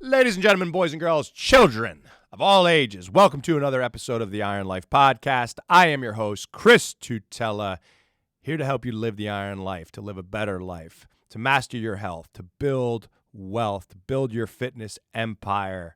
Ladies and gentlemen, boys and girls, children of all ages, welcome to another episode of the Iron Life Podcast. I am your host, Chris Tutela, here to help you live the Iron Life, to live a better life, to master your health, to build wealth, to build your fitness empire,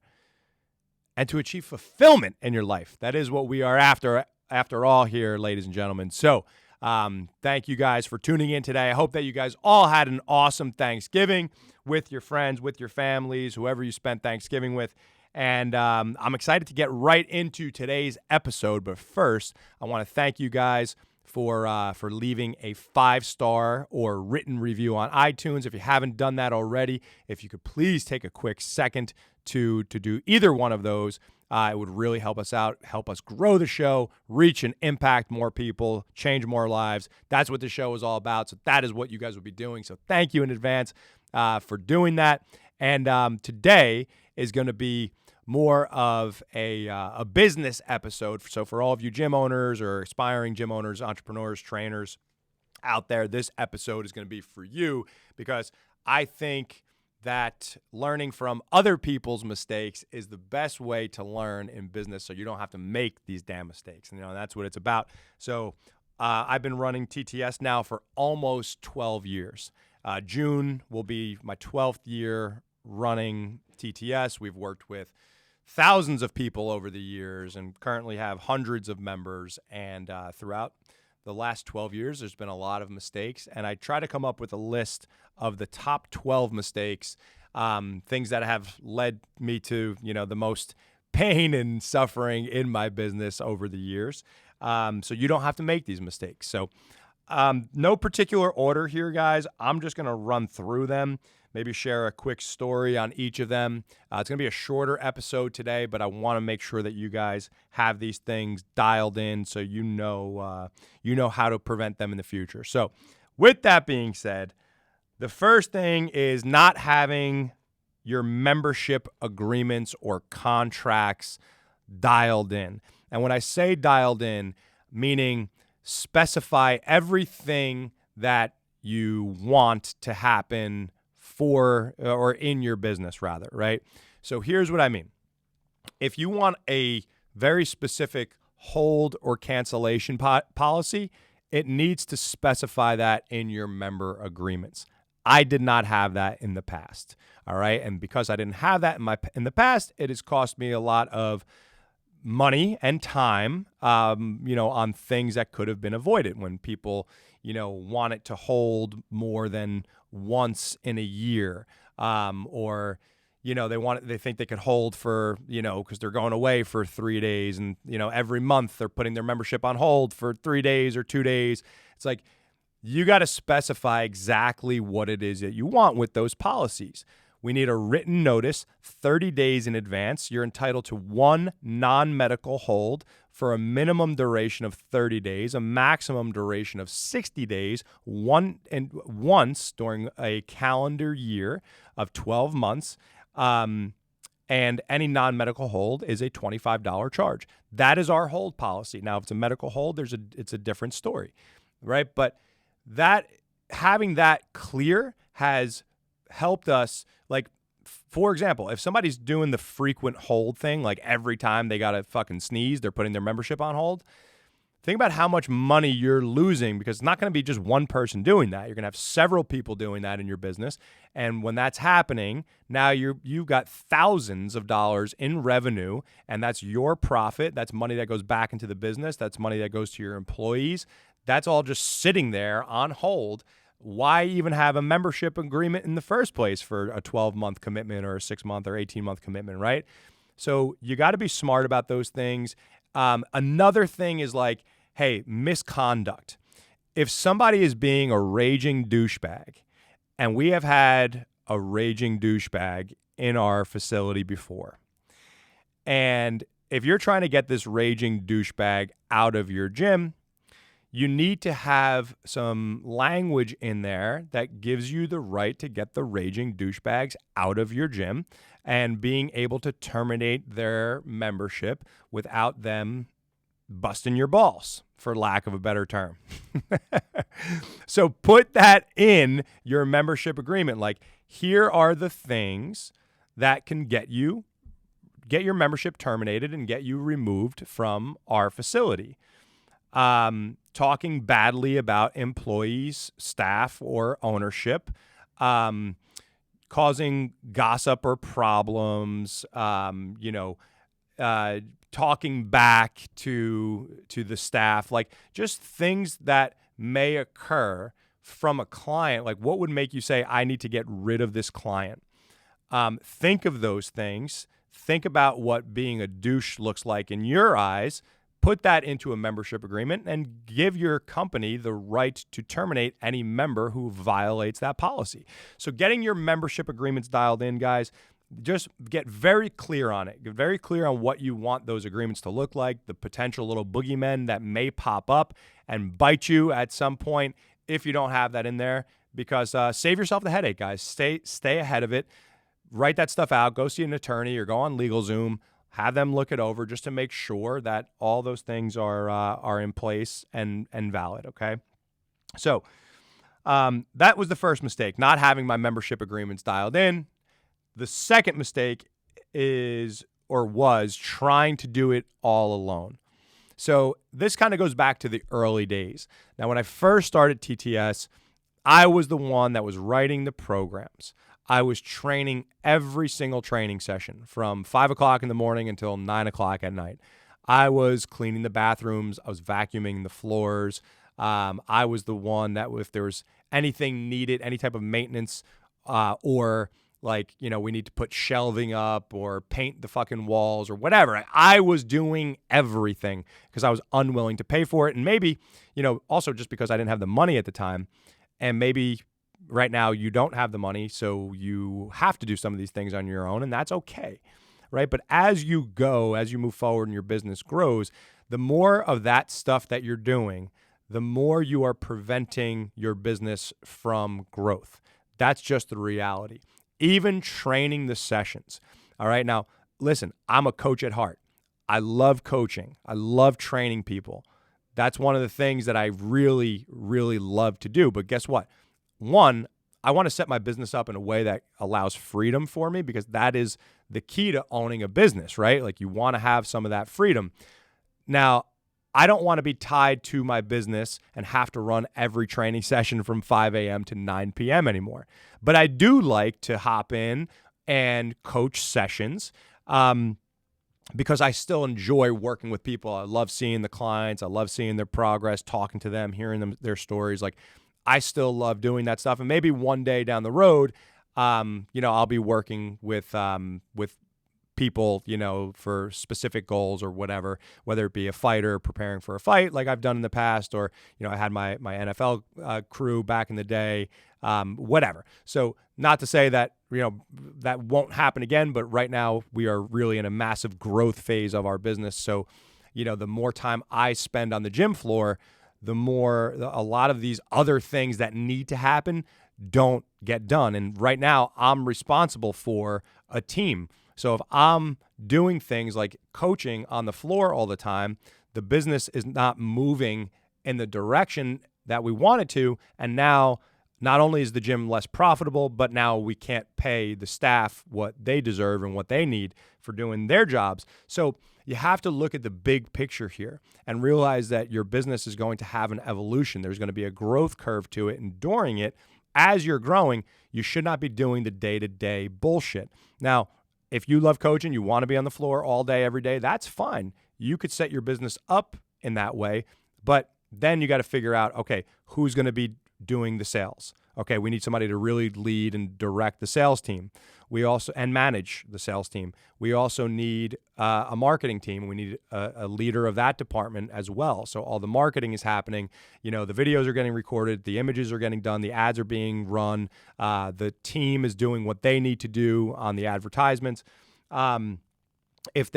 and to achieve fulfillment in your life. That is what we are after all here, ladies and gentlemen. So, thank you guys for tuning in today. I hope that you guys all had an awesome Thanksgiving with your friends, with your families, whoever you spent Thanksgiving with. And I'm excited to get right into today's episode. But first, I want to thank you guys for leaving a 5-star or written review on iTunes. If you haven't done that already, if you could please take a quick second to do either one of those, it would really help us out, help us grow the show, reach and impact more people, change more lives. That's what the show is all about. So that is what you guys will be doing. So thank you in advance for doing that. And today is going to be more of a business episode. So for all of you gym owners or aspiring gym owners, entrepreneurs, trainers out there, this episode is going to be for you, because I think that learning from other people's mistakes is the best way to learn in business, so you don't have to make these damn mistakes. And, that's what it's about. So I've been running TTS now for almost 12 years. June will be my 12th year running TTS. We've worked with thousands of people over the years and currently have hundreds of members. And throughout the last 12 years, there's been a lot of mistakes. And I try to come up with a list of the top 12 mistakes, things that have led me to, the most pain and suffering in my business over the years. So you don't have to make these mistakes. So no particular order here, guys. I'm just going to run through them, maybe share a quick story on each of them. It's going to be a shorter episode today, but I want to make sure that you guys have these things dialed in so you know how to prevent them in the future. So with that being said, the first thing is not having your membership agreements or contracts dialed in. And when I say dialed in, meaning specify everything that you want to happen for or in your business, rather, right? So here's what I mean. If you want a very specific hold or cancellation policy, it needs to specify that in your member agreements. I did not have that in the past, all right? And because I didn't have that in the past, it has cost me a lot of money and time, on things that could have been avoided when people, want it to hold more than once in a year, or they think they could hold for, because they're going away for 3 days, and every month they're putting their membership on hold for 3 days or 2 days. It's like, you got to specify exactly what it is that you want with those policies. We need a written notice 30 days in advance. You're entitled to one non-medical hold for a minimum duration of 30 days, a maximum duration of 60 days, once during a calendar year of 12 months. And any non-medical hold is a $25 charge. That is our hold policy. Now, if it's a medical hold, it's a different story, right? But having that clear has helped us. Like, for example, if somebody's doing the frequent hold thing, like every time they got to fucking sneeze, they're putting their membership on hold. Think about how much money you're losing, because it's not going to be just one person doing that. You're going to have several people doing that in your business. And when that's happening, now you've got thousands of dollars in revenue, and that's your profit. That's money that goes back into the business. That's money that goes to your employees. That's all just sitting there on hold. Why even have a membership agreement in the first place for a 12-month commitment or a 6-month or 18-month commitment, right? So you got to be smart about those things. Another thing is like, hey, misconduct. If somebody is being a raging douchebag, and we have had a raging douchebag in our facility before, and if you're trying to get this raging douchebag out of your gym, you need to have some language in there that gives you the right to get the raging douchebags out of your gym and being able to terminate their membership without them busting your balls, for lack of a better term. So put that in your membership agreement. Like, here are the things that can get your membership terminated and get you removed from our facility. Talking badly about employees, staff, or ownership, causing gossip or problems, talking back to the staff, like just things that may occur from a client. Like, what would make you say, I need to get rid of this client? Think of those things. Think about what being a douche looks like in your eyes. Put that into a membership agreement and give your company the right to terminate any member who violates that policy. So getting your membership agreements dialed in, guys, just get very clear on it. Get very clear on what you want those agreements to look like, the potential little boogeymen that may pop up and bite you at some point if you don't have that in there, because save yourself the headache, guys. Stay ahead of it. Write that stuff out. Go see an attorney or go on LegalZoom. Have them look it over just to make sure that all those things are in place and valid, okay? So that was the first mistake, not having my membership agreements dialed in. The second mistake was trying to do it all alone. So this kind of goes back to the early days. Now, when I first started TTS, I was the one that was writing the programs. I was training every single training session from 5 o'clock in the morning until 9 o'clock at night. I was cleaning the bathrooms. I was vacuuming the floors. I was the one that if there was anything needed, any type of maintenance, or like, we need to put shelving up or paint the fucking walls or whatever, I was doing everything because I was unwilling to pay for it. And maybe, also just because I didn't have the money at the time, and maybe right now you don't have the money, so you have to do some of these things on your own, and that's okay, right? But as you move forward and your business grows, the more of that stuff that you're doing, the more you are preventing your business from growth. That's just the reality. Even training the sessions, all right? Now, listen, I'm a coach at heart. I love coaching. I love training people. That's one of the things that I really, really love to do. But guess what? One, I want to set my business up in a way that allows freedom for me, because that is the key to owning a business, right? Like, you want to have some of that freedom. Now, I don't want to be tied to my business and have to run every training session from 5 a.m. to 9 p.m. anymore. But I do like to hop in and coach sessions, because I still enjoy working with people. I love seeing the clients. I love seeing their progress, talking to them, hearing their stories. Like, I still love doing that stuff. And maybe one day down the road, I'll be working with people, for specific goals or whatever, whether it be a fighter preparing for a fight like I've done in the past, or, I had my NFL crew back in the day, whatever. So not to say that, that won't happen again, but right now we are really in a massive growth phase of our business. So, the more time I spend on the gym floor, the more a lot of these other things that need to happen don't get done. And right now I'm responsible for a team. So if I'm doing things like coaching on the floor all the time, the business is not moving in the direction that we want it to. And now not only is the gym less profitable, but now we can't pay the staff what they deserve and what they need for doing their jobs. So you have to look at the big picture here and realize that your business is going to have an evolution. There's going to be a growth curve to it. And during it, as you're growing, you should not be doing the day-to-day bullshit. Now, if you love coaching, you want to be on the floor all day, every day, that's fine. You could set your business up in that way, but then you got to figure out, okay, who's going to be doing the sales? Okay, we need somebody to really lead and direct the sales team. And manage the sales team. We also need a marketing team. We need a leader of that department as well. So all the marketing is happening. The videos are getting recorded. The images are getting done. The ads are being run. The team is doing what they need to do on the advertisements. If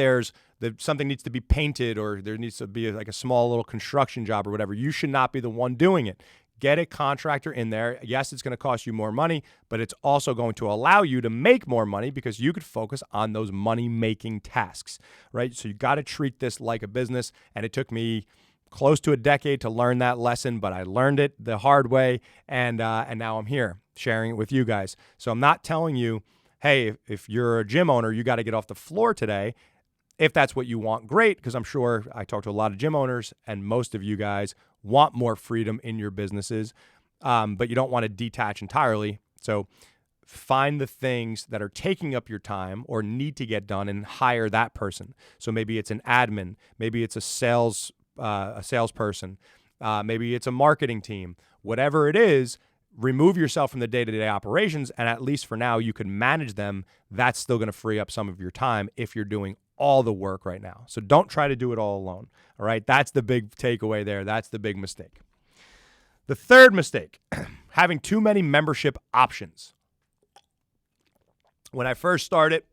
something needs to be painted, or there needs to be a small little construction job or whatever, you should not be the one doing it. Get a contractor in there. Yes, it's going to cost you more money, but it's also going to allow you to make more money because you could focus on those money-making tasks, right? So you got to treat this like a business, and it took me close to a decade to learn that lesson, but I learned it the hard way, and now I'm here sharing it with you guys. So I'm not telling you hey, if you're a gym owner, you got to get off the floor today. If that's what you want, great, because I'm sure I talk to a lot of gym owners, and most of you guys want more freedom in your businesses, but you don't want to detach entirely. So find the things that are taking up your time or need to get done and hire that person. So maybe it's an admin, maybe it's a salesperson, maybe it's a marketing team. Whatever it is, remove yourself from the day-to-day operations, and at least for now, you can manage them. That's still going to free up some of your time if you're doing all the work right now. So don't try to do it all alone. All right. That's the big takeaway there. That's the big mistake. The third mistake, having too many membership options. When I first started,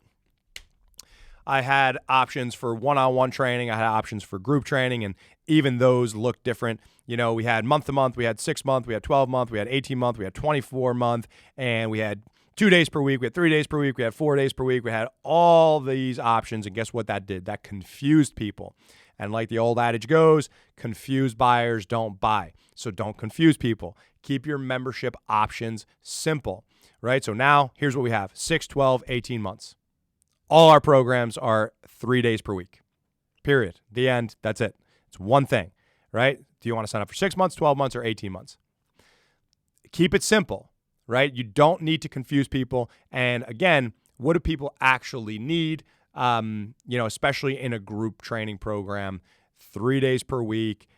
I had options for one-on-one training. I had options for group training, and even those looked different. You know, we had month-to-month, we had 6-month, we had 12-month, we had 18-month, we had 24-month, and we had 2 days per week, we had 3 days per week, we had 4 days per week. We had all these options, and guess what that did? That confused people. And like the old adage goes, confused buyers don't buy. So don't confuse people. Keep your membership options simple, right? So now here's what we have: 6, 12, 18 months. All our programs are 3 days per week, period. The end. That's it. It's one thing, right? Do you want to sign up for 6 months, 12 months, or 18 months? Keep it simple. Right? You don't need to confuse people. And again, what do people actually need? Especially in a group training program, 3 days per week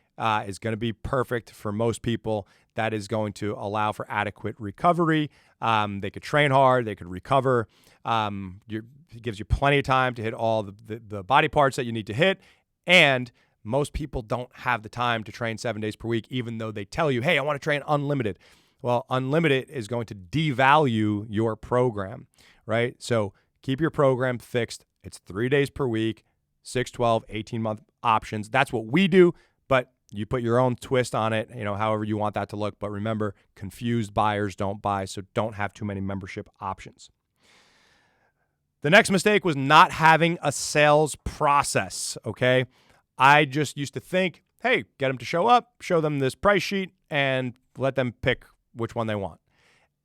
is going to be perfect for most people. That is going to allow for adequate recovery. They could train hard. They could recover. It gives you plenty of time to hit all the body parts that you need to hit. And most people don't have the time to train 7 days per week, even though they tell you, hey, I want to train unlimited. Well, unlimited is going to devalue your program, right? So keep your program fixed. It's 3 days per week, 6, 12, 18-month options. That's what we do, but you put your own twist on it, however you want that to look. But remember, confused buyers don't buy, so don't have too many membership options. The next mistake was not having a sales process, okay? I just used to think, hey, get them to show up, show them this price sheet, and let them pick which one they want.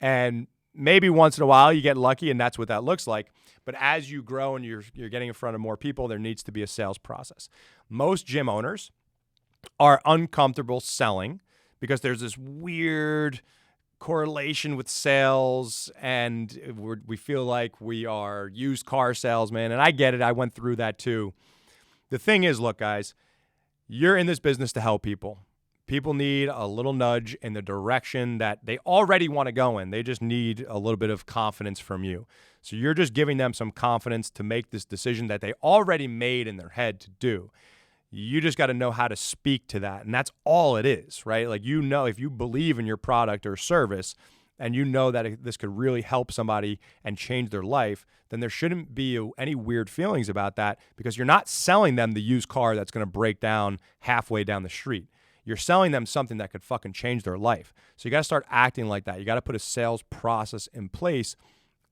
And maybe once in a while you get lucky, and that's what that looks like. But as you grow and you're getting in front of more people, there needs to be a sales process. Most gym owners are uncomfortable selling because there's this weird correlation with sales, and we feel like we are used car salesmen. And I get it. I went through that too. The thing is, look, guys, you're in this business to help people. People need a little nudge in the direction that they already want to go in. They just need a little bit of confidence from you. So you're just giving them some confidence to make this decision that they already made in their head to do. You just got to know how to speak to that. And that's all it is, right? Like, if you believe in your product or service and you know that this could really help somebody and change their life, then there shouldn't be any weird feelings about that, because you're not selling them the used car that's going to break down halfway down the street. You're selling them something that could fucking change their life. So you got to start acting like that. You got to put a sales process in place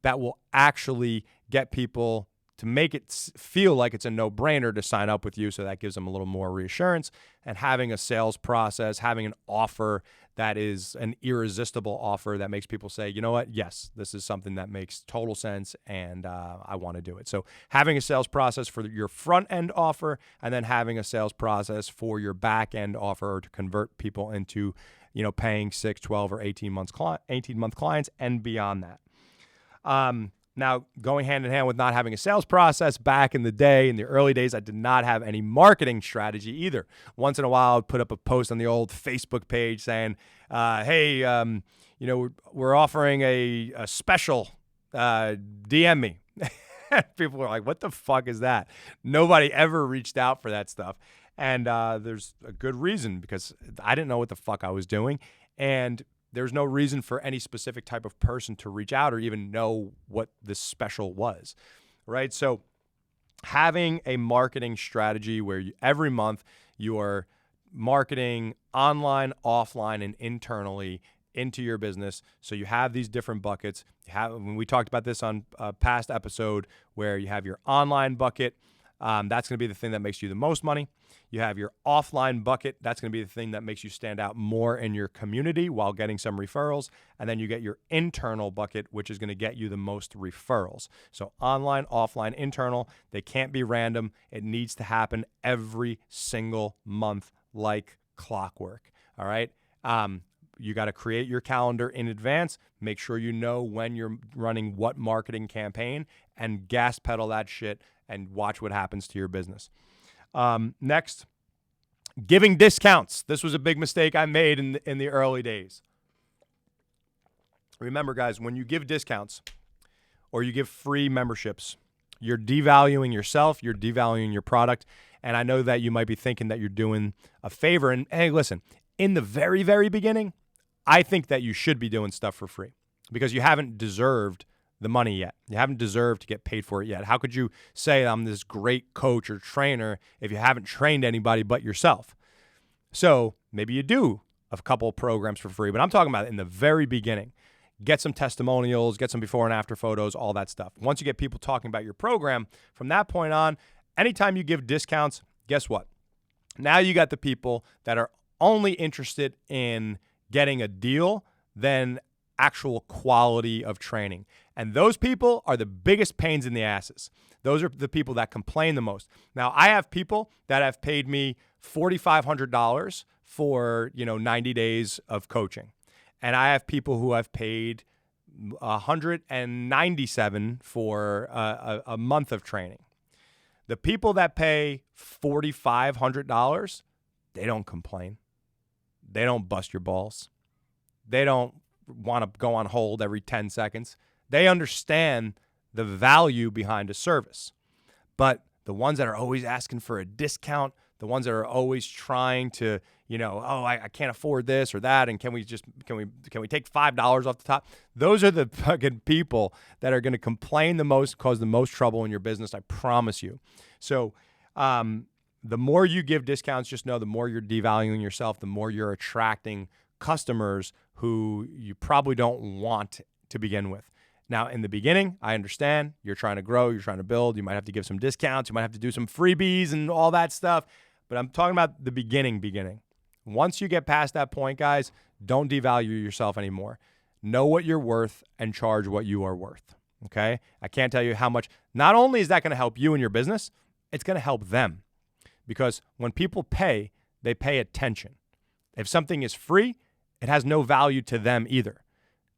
that will actually get people to make it feel like it's a no-brainer to sign up with you. So that gives them a little more reassurance. And having a sales process, having an offer that is an irresistible offer that makes people say, you know what, yes, this is something that makes total sense, and I want to do it. So having a sales process for your front-end offer, and then having a sales process for your back-end offer to convert people into, paying 6, 12, or 18-month clients and beyond that. Now, going hand in hand with not having a sales process, back in the day, in the early days, I did not have any marketing strategy either. Once in a while, I'd put up a post on the old Facebook page saying, hey, we're offering a special, DM me. People were like, what the fuck is that? Nobody ever reached out for that stuff. And there's a good reason, because I didn't know what the fuck I was doing. And there's no reason for any specific type of person to reach out or even know what this special was, right? So having a marketing strategy where every month you are marketing online, offline, and internally into your business. So you have these different buckets. We talked about this on a past episode, where you have your online bucket, That's going to be the thing that makes you the most money. You have your offline bucket. That's going to be the thing that makes you stand out more in your community while getting some referrals. And then you get your internal bucket, which is going to get you the most referrals. So online, offline, internal, they can't be random. It needs to happen every single month like clockwork. All right. You got to create your calendar in advance. Make sure you know when you're running what marketing campaign and gas pedal that shit and watch what happens to your business. Next, giving discounts. This was a big mistake I made in the early days. Remember, guys, when you give discounts or you give free memberships, you're devaluing yourself, you're devaluing your product. And I know that you might be thinking that you're doing a favor. And hey, listen, in the very, very beginning, I think that you should be doing stuff for free because you haven't deserved the money yet. You haven't deserved to get paid for it yet. How could you say I'm this great coach or trainer if you haven't trained anybody but yourself? So maybe you do a couple programs for free, but I'm talking about in the very beginning. Get some testimonials, get some before and after photos, all that stuff. Once you get people talking about your program, from that point on, anytime you give discounts, guess what? Now you got the people that are only interested in getting a deal than actual quality of training. And those people are the biggest pains in the asses. Those are the people that complain the most. Now, I have people that have paid me $4,500 for, 90 days of coaching. And I have people who have paid $197 for a month of training. The people that pay $4,500, they don't complain. They don't bust your balls. They don't want to go on hold every 10 seconds. They understand the value behind a service. But the ones that are always asking for a discount, the ones that are always trying to, I can't afford this or that, and can we take $5 off the top? Those are the fucking people that are going to complain the most, cause the most trouble in your business. I promise you. So, the more you give discounts, just know the more you're devaluing yourself, the more you're attracting customers who you probably don't want to begin with. Now, in the beginning, I understand you're trying to grow, you're trying to build, you might have to give some discounts, you might have to do some freebies and all that stuff, but I'm talking about the beginning. Once you get past that point, guys, don't devalue yourself anymore. Know what you're worth and charge what you are worth, okay? I can't tell you how much. Not only is that going to help you and your business, it's going to help them. Because when people pay, they pay attention. If something is free, it has no value to them either.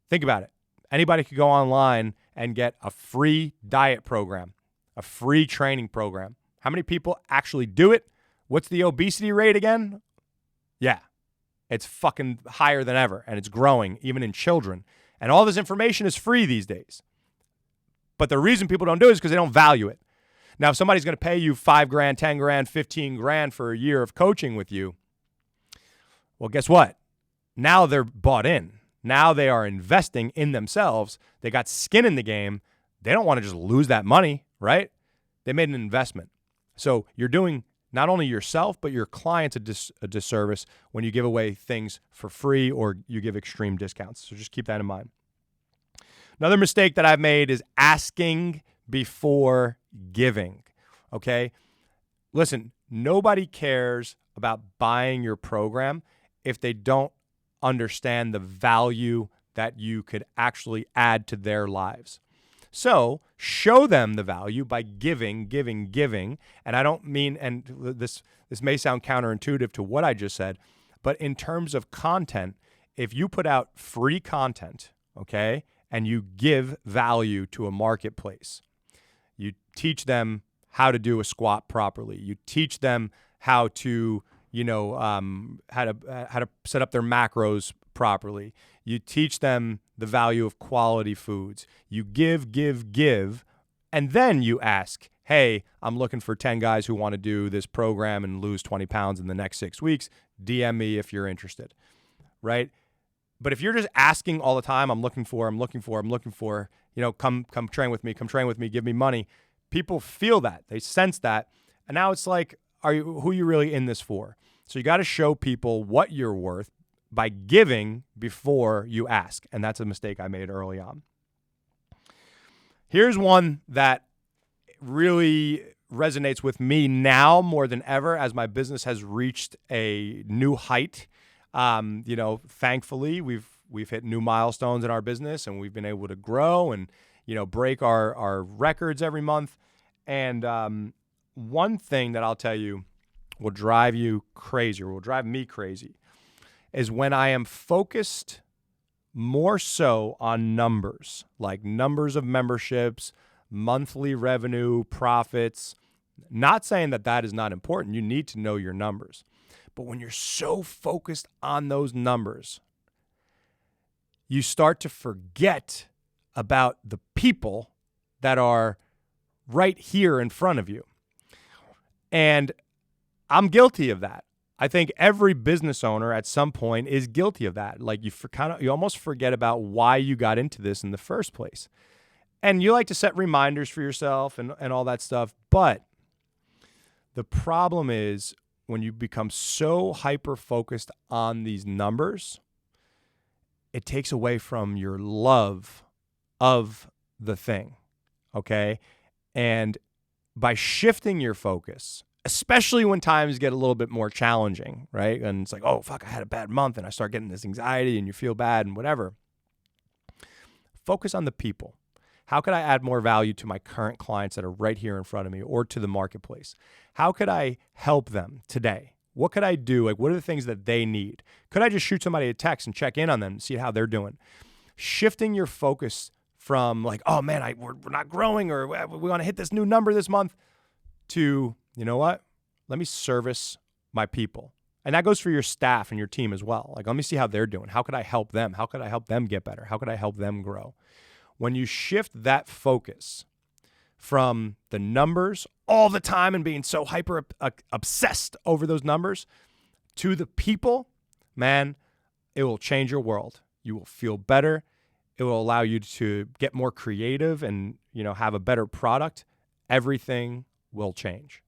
Think about it. Anybody could go online and get a free diet program, a free training program. How many people actually do it? What's the obesity rate again? Yeah, it's fucking higher than ever, and it's growing, even in children. And all this information is free these days. But the reason people don't do it is because they don't value it. Now, if somebody's going to pay you $5,000, $10,000, $15,000 for a year of coaching with you, well, guess what? Now they're bought in. Now they are investing in themselves. They got skin in the game. They don't want to just lose that money, right? They made an investment. So you're doing not only yourself, but your clients a disservice when you give away things for free or you give extreme discounts. So just keep that in mind. Another mistake that I've made is asking before giving, okay? Listen, nobody cares about buying your program if they don't understand the value that you could actually add to their lives. So show them the value by giving. And I don't mean, and this may sound counterintuitive to what I just said, but in terms of content, if you put out free content, okay, and you give value to a marketplace, you teach them how to do a squat properly. You teach them how to, how to set up their macros properly. You teach them the value of quality foods. You give, and then you ask, hey, I'm looking for 10 guys who want to do this program and lose 20 pounds in the next 6 weeks. DM me if you're interested, right? But if you're just asking all the time, I'm looking for, come train with me, give me money. People feel that, they sense that. And now it's like, who are you really in this for? So you got to show people what you're worth by giving before you ask. And that's a mistake I made early on. Here's one that really resonates with me now more than ever as my business has reached a new height. Thankfully, we've hit new milestones in our business, and we've been able to grow and, break our records every month. And one thing that I'll tell you will drive you crazy, or will drive me crazy, is when I am focused more so on numbers, like numbers of memberships, monthly revenue, profits. Not saying that is not important. You need to know your numbers. But when you're so focused on those numbers, you start to forget about the people that are right here in front of you. And I'm guilty of that. I think every business owner at some point is guilty of that. Like you almost forget about why you got into this in the first place. And you like to set reminders for yourself and all that stuff. But the problem is when you become so hyper-focused on these numbers, it takes away from your love of the thing, okay? And by shifting your focus, especially when times get a little bit more challenging, right? And it's like, oh, fuck, I had a bad month, and I start getting this anxiety, and you feel bad and whatever. Focus on the people. How could I add more value to my current clients that are right here in front of me, or to the marketplace? How could I help them today? What could I do? Like, what are the things that they need? Could I just shoot somebody a text and check in on them and see how they're doing? Shifting your focus from like, oh man, we're not growing, or we want to hit this new number this month, to, you know what? Let me service my people. And that goes for your staff and your team as well. Like, let me see how they're doing. How could I help them? How could I help them get better? How could I help them grow? When you shift that focus from the numbers all the time and being so hyper obsessed over those numbers to the people, man, it will change your world. You will feel better. It will allow you to get more creative and, have a better product. Everything will change.